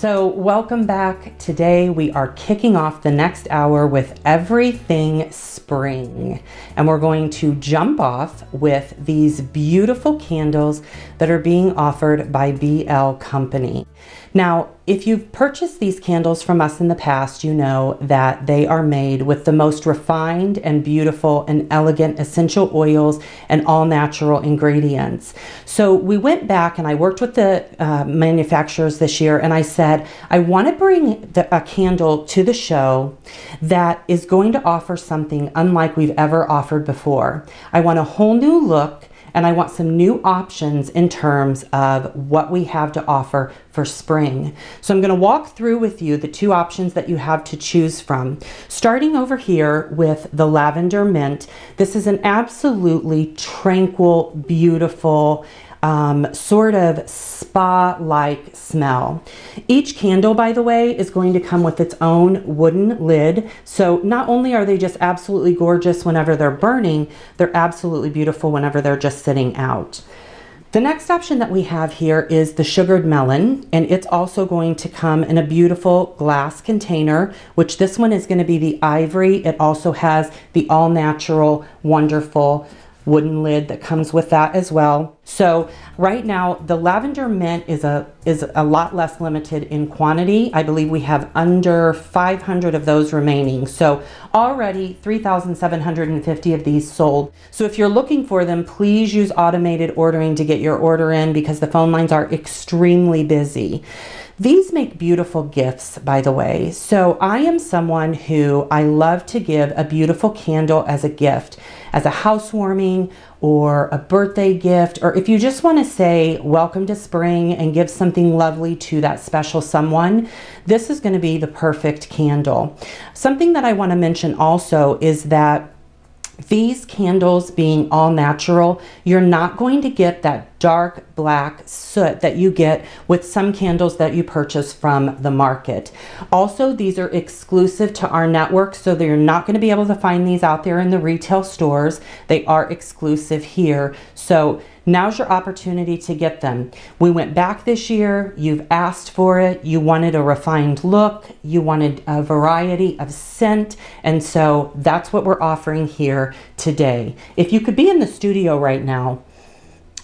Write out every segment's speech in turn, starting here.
So welcome back. Today we are kicking off the next hour with everything spring. And we're going to jump off with these beautiful candles that are being offered by BL Company. Now, if you've purchased these candles from us in the past, you know that they are made with the most refined and beautiful and elegant essential oils and all natural ingredients. So we went back and I worked with the manufacturers this year, and I said, I want to bring a candle to the show that is going to offer something unlike we've ever offered before. I want a whole new look, and I want some new options in terms of what we have to offer for spring. So I'm going to walk through with you the two options that you have to choose from. Starting over here with the lavender mint. This is an absolutely tranquil, beautiful, sort of spa-like smell. Each candle, by the way, is going to come with its own wooden lid. So not only are they just absolutely gorgeous whenever they're burning, they're absolutely beautiful whenever they're just sitting out. The next option that we have here is the sugared melon, and it's also going to come in a beautiful glass container, which this one is going to be the ivory. It also has the all-natural, wonderful wooden lid that comes with that as well. So right now the lavender mint is a lot less limited in quantity. I believe we have under 500 of those remaining. So already 3,750 of these sold. So if you're looking for them, please use automated ordering to get your order in, because the phone lines are extremely busy. These make beautiful gifts, by the way. So I am someone who I love to give a beautiful candle as a gift, as a housewarming or a birthday gift, or if you just want to say welcome to spring and give something lovely to that special someone, this is going to be the perfect candle. Something that I want to mention also is that these candles being all natural, you're not going to get that dark black soot that you get with some candles that you purchase from the market. Also, these are exclusive to our network, so you're not going to be able to find these out there in the retail stores. They are exclusive here. So now's your opportunity to get them. We went back this year, you've asked for it, you wanted a refined look, you wanted a variety of scent, and so that's what we're offering here today. If you could be in the studio right now,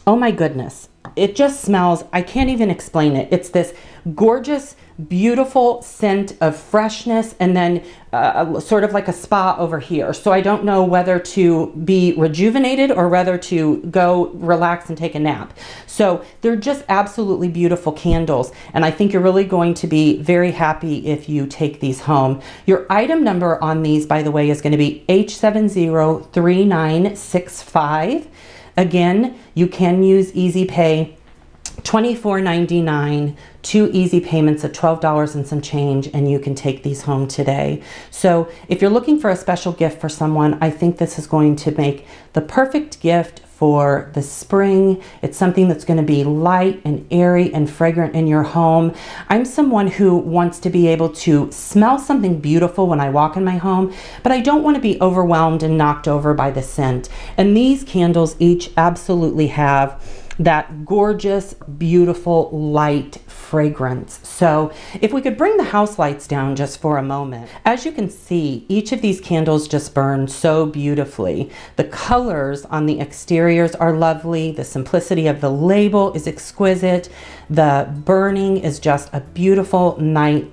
oh my goodness, it just smells, I can't even explain it. It's this gorgeous, beautiful scent of freshness, and then sort of like a spa over here. So I don't know whether to be rejuvenated or whether to go relax and take a nap. So they're just absolutely beautiful candles, and I think you're really going to be very happy if you take these home. Your item number on these, by the way, is going to be H703965. Again, you can use Easy Pay, $24.99, 2 easy payments of $12 and some change, and you can take these home today. So if you're looking for a special gift for someone, I think this is going to make the perfect gift for the spring. It's something that's going to be light and airy and fragrant in your home. I'm someone who wants to be able to smell something beautiful when I walk in my home, but I don't want to be overwhelmed and knocked over by the scent. And these candles each absolutely have that gorgeous, beautiful, light fragrance. So if we could bring the house lights down just for a moment. As you can see, each of these candles just burn so beautifully. The colors on the exteriors are lovely. The simplicity of the label is exquisite. The burning is just a beautiful, nice,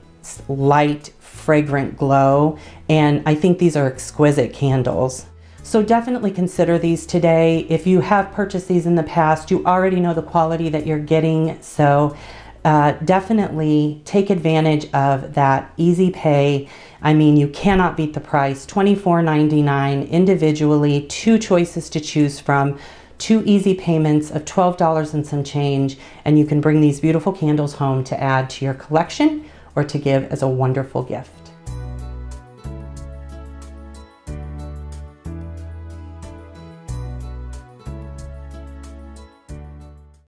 light, fragrant glow. And I think these are exquisite candles. So definitely consider these today. If you have purchased these in the past, you already know the quality that you're getting. So definitely take advantage of that Easy Pay. I mean, you cannot beat the price. $24.99 individually, 2 choices to choose from, 2 easy payments of $12 and some change, and you can bring these beautiful candles home to add to your collection or to give as a wonderful gift.